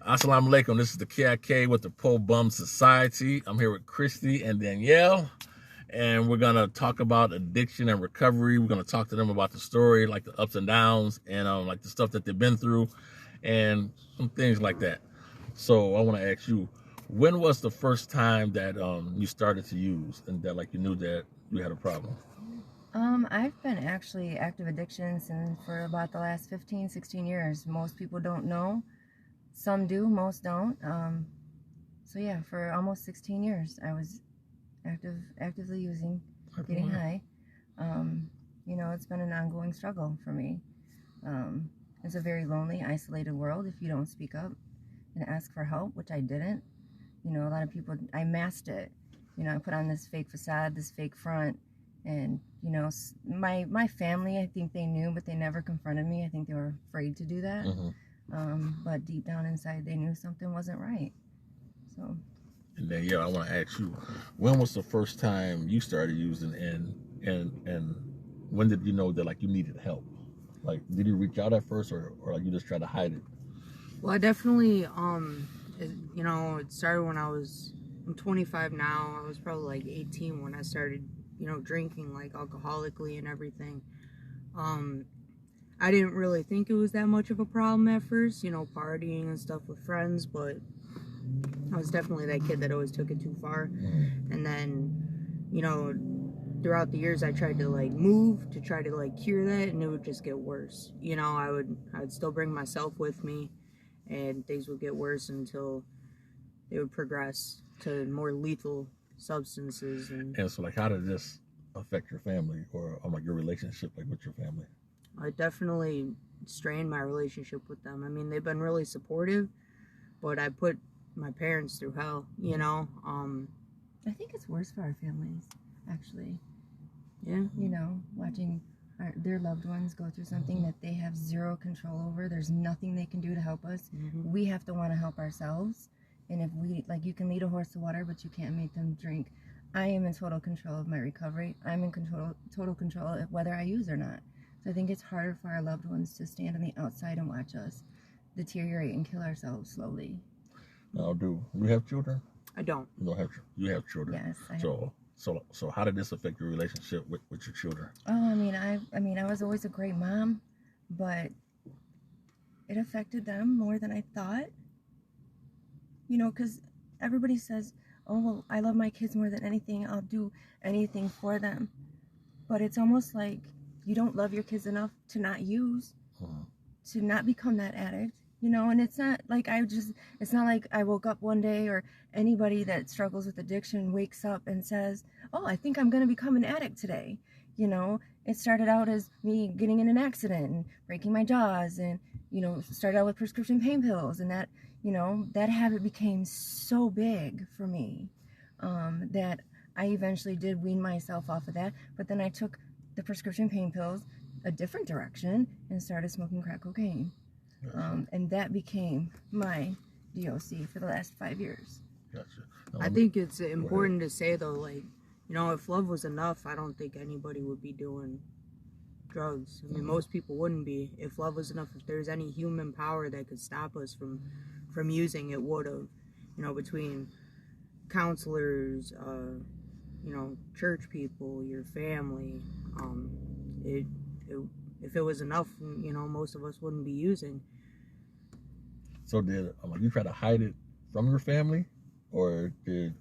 Assalamu alaikum. This is the KIK with the Po Bum Society. I'm here with Christi and Danielle, and we're going to talk about addiction and recovery. We're going to talk to them about the story, like the ups and downs, and like the stuff that they've been through, and some things like that. So I want to ask you, when was the first time that you started to use and that like you knew that you had a problem? I've been actually active addiction since for about the last 15, 16 years. Most people don't know. Some do, most don't. So yeah, for almost 16 years, I was actively using, getting high. You know, it's been an ongoing struggle for me. It's a very lonely, isolated world if you don't speak up and ask for help, which I didn't. You know, a lot of people, I masked it. You know, I put on this fake facade, this fake front. And, you know, my family, I think they knew, but they never confronted me. I think they were afraid to do that. But deep down inside, they knew something wasn't right. So. And then, yeah, I want to ask you, when was the first time you started using, and when did you know that like you needed help? Like, did you reach out at first, or like you just tried to hide it? Well, I definitely, you know, it started when I'm 25 now. I was probably like 18 when I started, you know, drinking like alcoholically and everything. I didn't really think it was that much of a problem at first, you know, partying and stuff with friends, but I was definitely that kid that always took it too far. And then, you know, throughout the years I tried to like move to try to like cure that, and it would just get worse. You know, I would still bring myself with me, and things would get worse until it would progress to more lethal substances. And so like, how did this affect your family or like your relationship like with your family? I definitely strained my relationship with them. I mean, they've been really supportive, but I put my parents through hell, you know. I think it's worse for our families, actually. Yeah. You know, watching their loved ones go through something that they have zero control over. There's nothing they can do to help us. We have to want to help ourselves. And if we, like, you can lead a horse to water, but you can't make them drink. I am in total control of my recovery. I'm in total control of whether I use or not. So I think it's harder for our loved ones to stand on the outside and watch us deteriorate and kill ourselves slowly. Now, do you have children? I don't. You have children? Yes, I have. So how did this affect your relationship with your children? Oh, I mean, I was always a great mom, but it affected them more than I thought. You know, because everybody says, oh, well, I love my kids more than anything. I'll do anything for them. But it's almost like you don't love your kids enough to not use, to not become that addict. You know, and it's not like it's not like I woke up one day, or anybody that struggles with addiction wakes up and says, oh, I think I'm going to become an addict today. You know, it started out as me getting in an accident and breaking my jaws, and, you know, started out with prescription pain pills, and that, you know, that habit became so big for me that I eventually did wean myself off of that. But then I took the prescription pain pills a different direction and started smoking crack cocaine. And that became my DOC for the last 5 years. Gotcha. I think it's important to say, though, like, you know, if love was enough, I don't think anybody would be doing drugs. I mean, most people wouldn't be. If love was enough, if there's any human power that could stop us from using, it would have. You know, between counselors, you know, church people, your family, if it was enough, you know, most of us wouldn't be using. So did you try to hide it from your family, or you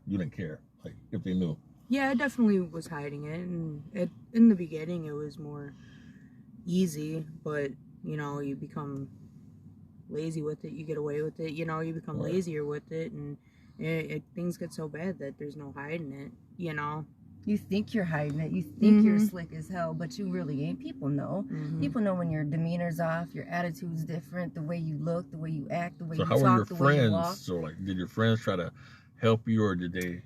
didn't care, like, if they knew? Yeah, I definitely was hiding it, and in the beginning it was more easy, but, you know, you become lazy with it, you get away with it, you know, you become lazier with it, and things get so bad that there's no hiding it, you know. You think you're hiding it, you think you're slick as hell, but you really ain't. People know. People know when your demeanor's off, your attitude's different, the way you look, the way you act, the way you talk, the way you walk. So how were your friends? So, like, did your friends try to help you, or did they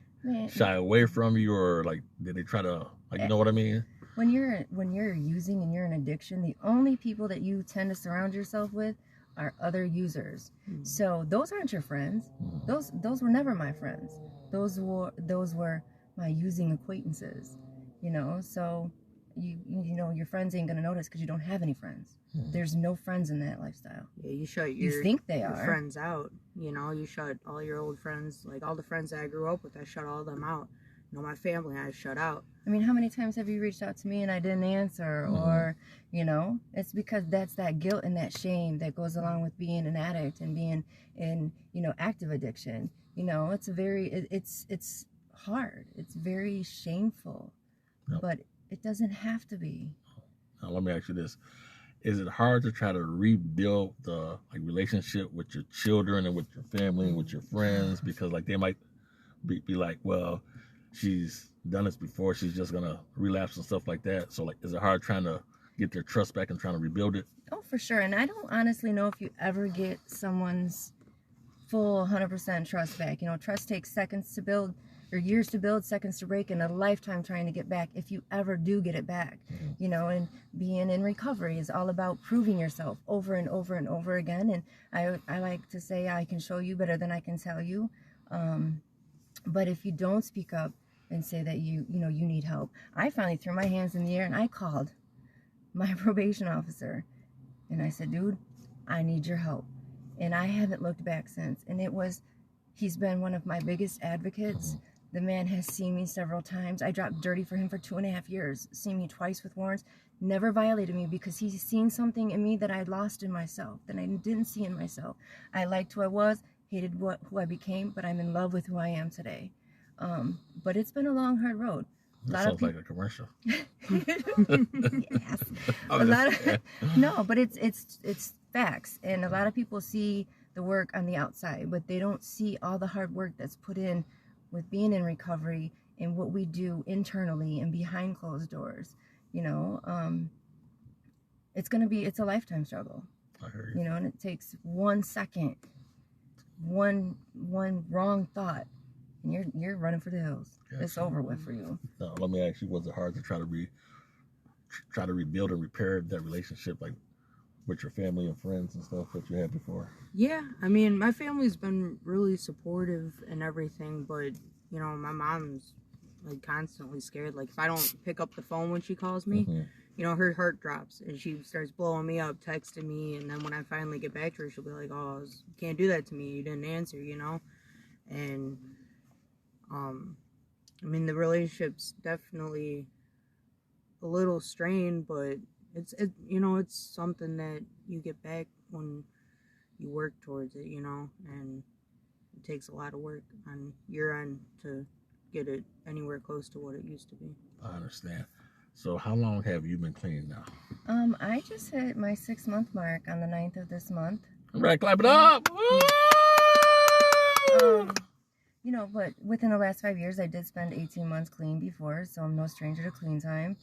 shy away from you, or like did they try to, like, you know what I mean? When you're using and you're in addiction, the only people that you tend to surround yourself with are other users. So those aren't your friends. Those were never my friends. Those were my using acquaintances, you know. So you know, your friends ain't gonna notice because you don't have any friends. There's no friends in that lifestyle. Yeah, you shut You think they your are. friends out. You know, you shut all your old friends, like all the friends that I grew up with, I shut all of them out. You know, my family I shut out. I mean, how many times have you reached out to me and I didn't answer? Or, you know, it's because that's that guilt and that shame that goes along with being an addict and being in, you know, active addiction. You know, it's it's hard. It's very shameful, but it doesn't have to be. Now, let me ask you this. Is it hard to try to rebuild the relationship with your children and with your family and with your friends? Because like they might be like, well, she's done this before, she's just gonna relapse and stuff like that. So like, is it hard trying to get their trust back and trying to rebuild it? Oh, for sure. And I don't honestly know if you ever get someone's full 100% trust back. You know, trust takes seconds to build, or years to build, seconds to break, and a lifetime trying to get back, if you ever do get it back. You know, and being in recovery is all about proving yourself over and over and over again. And I like to say, I can show you better than I can tell you. But if you don't speak up and say that you know you need help, I finally threw my hands in the air and I called my probation officer and I said, dude, I need your help. And I haven't looked back since. And he's been one of my biggest advocates. The man has seen me several times. I dropped dirty for him for 2.5 years, seen me twice with warrants, never violated me because he's seen something in me that I lost in myself, that I didn't see in myself. I liked who I was, hated who I became, but I'm in love with who I am today. But it's been a long, hard road. That sounds like a commercial. Yes. No, but it's facts. And a lot of people see the work on the outside, but they don't see all the hard work that's put in with being in recovery and what we do internally and behind closed doors. You know, it's a lifetime struggle. I hear you. You know, and it takes 1 second, one wrong thought, and you're running for the hills. Gotcha. It's over with for you. Now, let me ask you: was it hard to try to rebuild and repair that relationship, like with your family and friends and stuff that you had before? Yeah, I mean, my family's been really supportive and everything, but you know, my mom's like constantly scared. Like if I don't pick up the phone when she calls me, you know, her heart drops and she starts blowing me up, texting me, and then when I finally get back to her, she'll be like, "Oh, you can't do that to me. You didn't answer," you know, and I mean, the relationship's definitely a little strained, but it's you know, it's something that you get back when you work towards it, you know, and it takes a lot of work on your end to get it anywhere close to what it used to be. I understand. So how long have you been clean now? I just hit my 6-month mark on the 9th of this month. All right, clap it up. You know, but within the last 5 years, I did spend 18 months clean before, so I'm no stranger to clean time.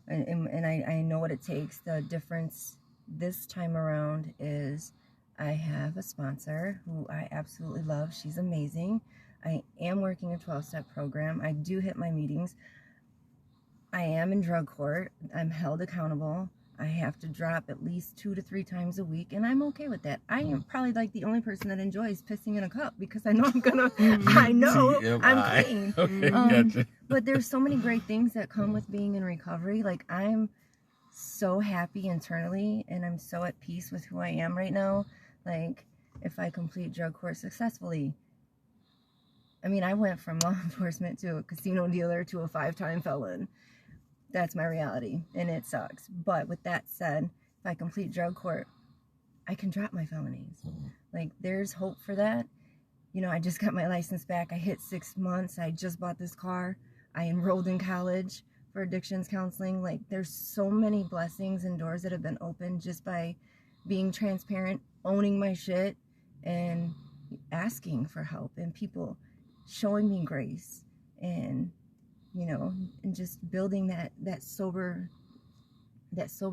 And I know what it takes. The difference this time around is I have a sponsor who I absolutely love. She's amazing. I am working a 12-step program. I do hit my meetings. I am in drug court. I'm held accountable. I have to drop at least 2 to 3 times a week, and I'm okay with that. I am probably like the only person that enjoys pissing in a cup because I know I'm gonna, I know I'm clean. Okay, gotcha. But there's so many great things that come with being in recovery. Like I'm so happy internally, and I'm so at peace with who I am right now. Like if I complete drug court successfully, I mean, I went from law enforcement to a casino dealer to a 5-time felon. That's my reality, and it sucks. But with that said, if I complete drug court, I can drop my felonies. Like, there's hope for that. You know, I just got my license back. I hit 6 months. I just bought this car. I enrolled in college for addictions counseling. Like, there's so many blessings and doors that have been opened just by being transparent, owning my shit, and asking for help, and people showing me grace, and you know, and just building that sober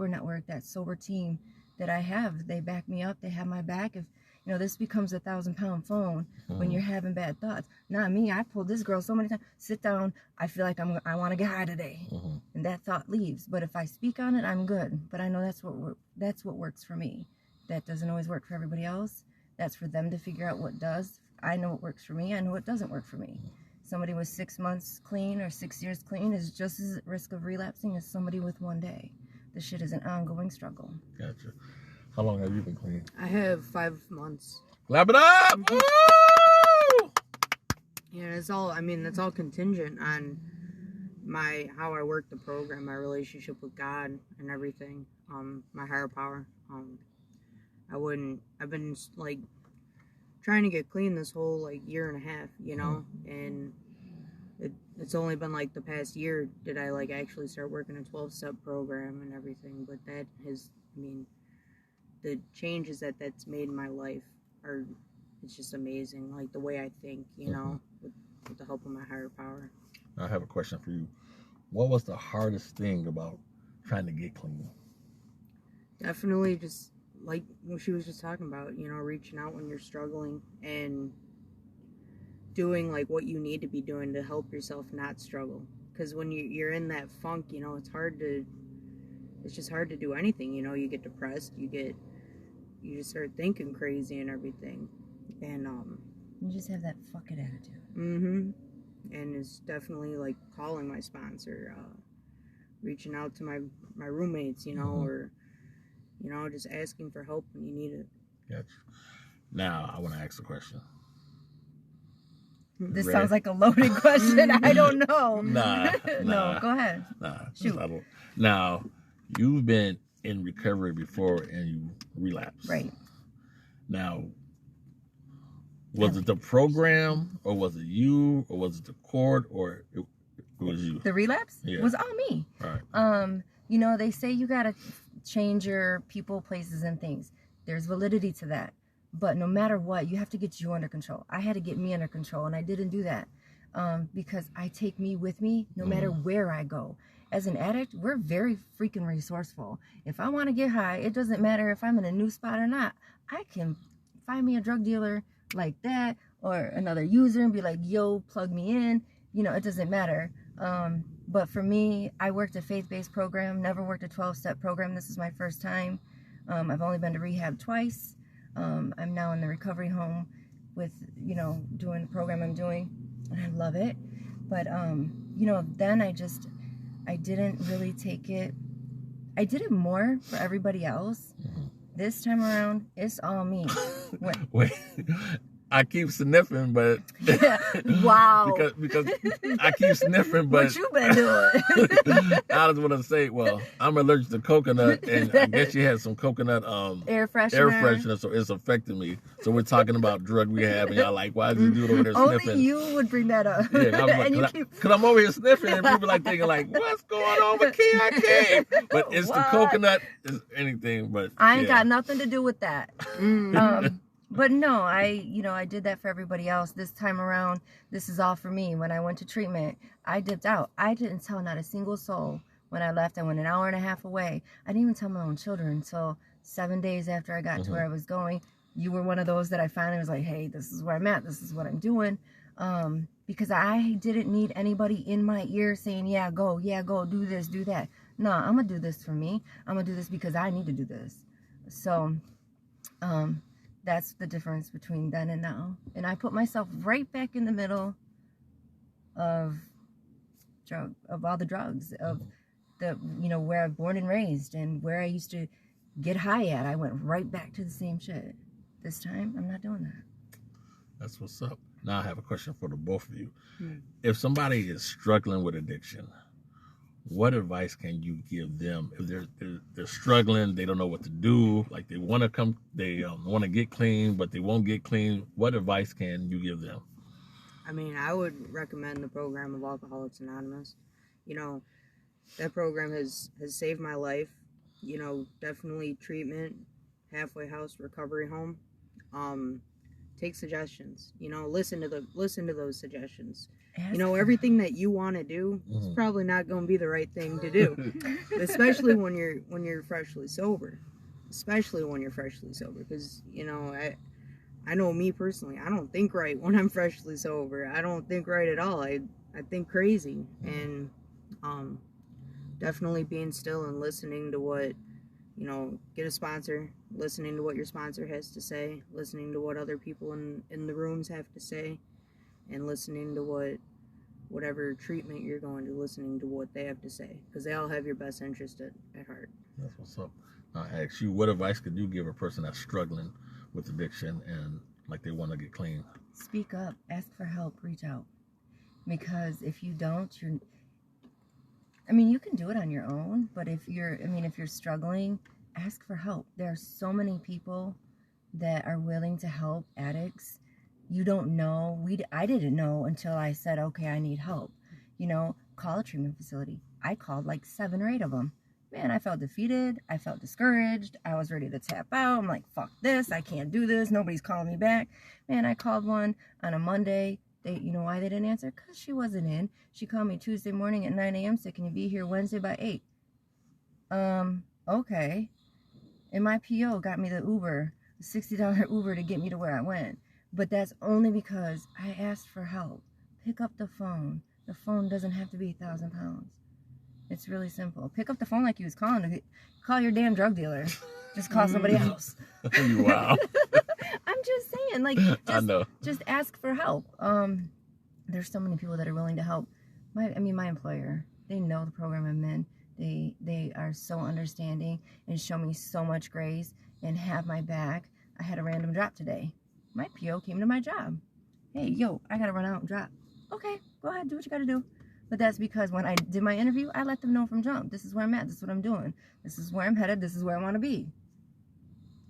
network, that sober team that I have. They back me up. They have my back. If you know, this becomes a 1,000-pound phone when you're having bad thoughts. Not me. I pulled this girl so many times. Sit down. I feel like I want to get high today, and that thought leaves. But if I speak on it, I'm good. But I know that's what works for me. That doesn't always work for everybody else. That's for them to figure out what does. I know what works for me. I know what doesn't work for me. Somebody with 6 months clean or 6 years clean is just as at risk of relapsing as somebody with 1 day. This shit is an ongoing struggle. Gotcha. How long have you been clean? I have 5 months. Clap it up! Mhm. Woo! Yeah, it's all. I mean, it's all contingent on how I work the program, my relationship with God, and everything. My higher power. I've been like trying to get clean this whole like year and a half, you know, and it's only been like the past year did I like actually start working a 12-step program and everything. But that has, I mean, the changes that's made in my life it's just amazing. Like the way I think, you know, with the help of my higher power. I have a question for you. What was the hardest thing about trying to get clean? Definitely just like what she was just talking about, you know, reaching out when you're struggling and doing like what you need to be doing to help yourself not struggle. Because when you're in that funk, you know, it's just hard to do anything. You know, you get depressed, you just start thinking crazy and everything. And You just have that fuck it attitude. and it's definitely like calling my sponsor, reaching out to my roommates, you know, or you know, just asking for help when you need it. Gotcha. Now I want to ask a question. This Ready? sounds like a loaded question. I don't know. Nah. No, go ahead. Nah. Shoot. Now, you've been in recovery before and you relapsed. Right. Now, was it the program, or was it you, or was it the court, or it was you? The relapse Yeah. was all me. All right. You know, they say you gotta change your people, places, and things. There's validity to that. But no matter what, you have to get you under control. I had to get me under control, and I didn't do that because I take me with me no matter where I go. As an addict, we're very freaking resourceful. If I want to get high, it doesn't matter if I'm in a new spot or not. I can find me a drug dealer like that or another user and be like, yo, plug me in. You know, it doesn't matter. But for me, I worked a faith-based program, never worked a 12-step program. This is my first time. I've only been to rehab twice. I'm now in the recovery home with, you know, doing the program I'm doing, and I love it. But, you know, then I didn't really take it. I did it more for everybody else. This time around, it's all me. Wait. I keep sniffing, but wow, because I keep sniffing, but what you been doing? I just want to say, well, I'm allergic to coconut, and I guess you had some coconut air freshener, so it's affecting me. So we're talking about drug rehab, and y'all like, why did you do it over there Only sniffing? you would bring that up. Yeah, I was like, because I'm over here sniffing, and people like thinking like, what's going on with KIK? But it's the coconut, it's anything. But I ain't got nothing to do with that. But no, I did that for everybody else. This time around, this is all for me. When I went to treatment, I dipped out. I didn't tell not a single soul when I left. I went an hour and a half away. I didn't even tell my own children until 7 days after I got to where I was going. You were one of those that I finally was like, hey, this is where I'm at. This is what I'm doing. Because I didn't need anybody in my ear saying, yeah, go, do this, do that. No, I'm going to do this for me. I'm going to do this because I need to do this. So, that's the difference between then and now. And I put myself right back in the middle of all the drugs, of the, you know, where I've born and raised and where I used to get high at. I went right back to the same shit. This time, I'm not doing that. That's what's up. Now I have a question for the both of you. If somebody is struggling with addiction, what advice can you give them if they're struggling, they don't know what to do, like they want to get clean, but they won't get clean? What advice can you give them? I mean, I would recommend the program of Alcoholics Anonymous. You know, that program has saved my life. You know, definitely treatment, halfway house, recovery home. Take suggestions. You know, listen to those suggestions. You know, everything that you want to do is probably not going to be the right thing to do, especially when you're freshly sober. Because you know, I know me personally. I don't think right when I'm freshly sober. I don't think right at all. I think crazy, and definitely being still and listening to what, you know, get a sponsor, listening to what your sponsor has to say, listening to what other people in the rooms have to say, and listening to what whatever treatment you're going to, listening to what they have to say, because they all have your best interest at heart. That's what's up. I ask you, what advice could you give a person that's struggling with addiction and like they want to get clean? Speak up, ask for help, reach out. Because if you don't, you can do it on your own, but if you're struggling, ask for help. There are so many people that are willing to help addicts. You don't know. I didn't know until I said, okay, I need help. Call a treatment facility. I called like 7 or 8 of them. Man, I felt defeated. I felt discouraged. I was ready to tap out. I'm like, fuck this. I can't do this. Nobody's calling me back. Man, I called one on a Monday. You know why they didn't answer? Because she wasn't in. She called me Tuesday morning at 9 a.m. said, can you be here Wednesday by 8? Okay. And my PO got me the Uber, a $60 Uber to get me to where I went. But that's only because I asked for help. Pick up the phone. The phone doesn't have to be 1,000 pounds. It's really simple. Pick up the phone like you was calling. Call your damn drug dealer. Just call somebody else. Wow. I'm just saying, I know. Just ask for help. There's so many people that are willing to help. My employer, they know the program I'm in. They are so understanding and show me so much grace and have my back. I had a random drop today. My PO came to my job. Hey, yo, I gotta run out and drop. Okay, go ahead, do what you gotta do. But that's because when I did my interview, I let them know from jump. This is where I'm at. This is what I'm doing. This is where I'm headed. This is where I want to be.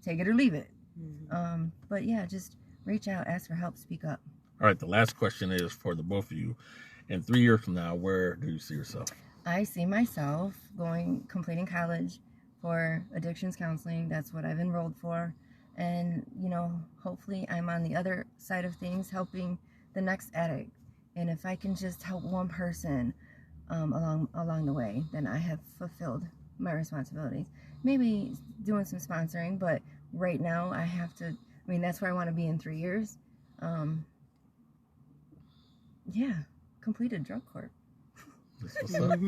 Take it or leave it. Mm-hmm. But yeah, just reach out, ask for help, speak up. All right, the last question is for the both of you. In 3 years from now, where do you see yourself? I see myself completing college for addictions counseling. That's what I've enrolled for. And, hopefully I'm on the other side of things, helping the next addict. And if I can just help one person along the way, then I have fulfilled my responsibilities. Maybe doing some sponsoring, but right now I have to, that's where I want to be in 3 years. Completed drug court. That's what's up.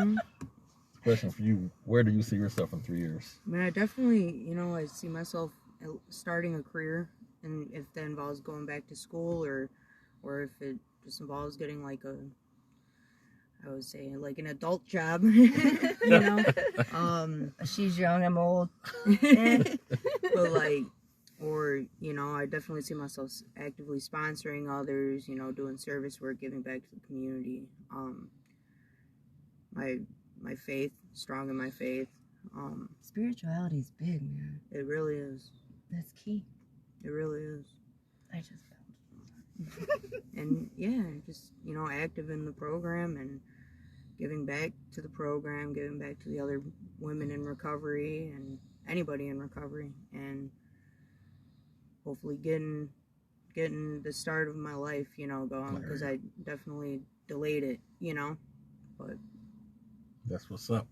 Question for you, where do you see yourself in 3 years? I definitely, I see myself starting a career, and if that involves going back to school or if it just involves getting I would say an adult job, She's young, I'm old. But I definitely see myself actively sponsoring others, doing service work, giving back to the community. My faith, strong in my faith. Spirituality is big, man. It really is. That's key. It really is. I just felt. And just active in the program and giving back to the program, giving back to the other women in recovery and anybody in recovery, and hopefully getting the start of my life, going, because I definitely delayed it, but that's what's up.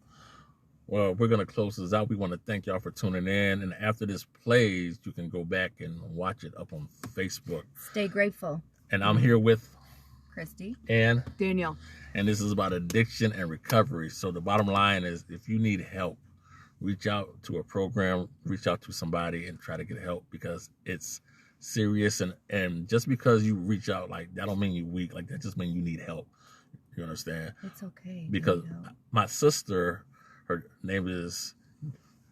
Well, we're going to close this out. We want to thank y'all for tuning in. And after this plays, you can go back and watch it up on Facebook. Stay grateful. And I'm here with Christi and Danielle. And this is about addiction and recovery. So the bottom line is, if you need help, reach out to a program, reach out to somebody and try to get help, because it's serious. And just because you reach out, that don't mean you're weak. That just means you need help. You understand? It's okay. Because my sister, her name is,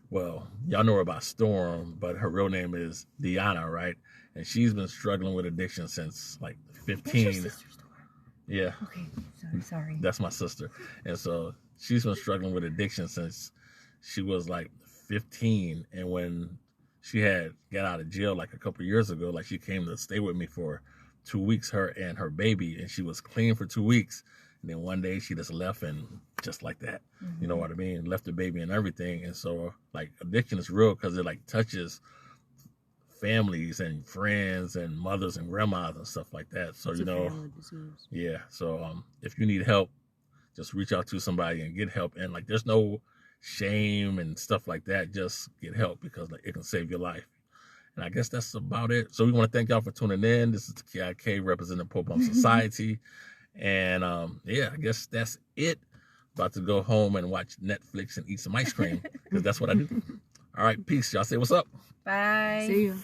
y'all know her by Storm, but her real name is Deanna, right? And she's been struggling with addiction since 15. That's your sister's Storm. Yeah. Okay, sorry. That's my sister. And so she's been struggling with addiction since she was 15. And when she got out of jail a couple of years ago, she came to stay with me for 2 weeks, her and her baby, and she was clean for 2 weeks. And then one day she just left, and just like that, you know what I mean? Left the baby and everything. And so addiction is real, because it touches families and friends and mothers and grandmas and stuff like that. So, it's a family disease. Yeah. So if you need help, just reach out to somebody and get help. And there's no shame and stuff like that. Just get help, because it can save your life. And I guess that's about it. So we want to thank y'all for tuning in. This is the KIK representing Pole Bump Society. And I guess that's it. About to go home and watch Netflix and eat some ice cream, because that's what I do. All right, peace. Y'all say what's up. Bye. See you.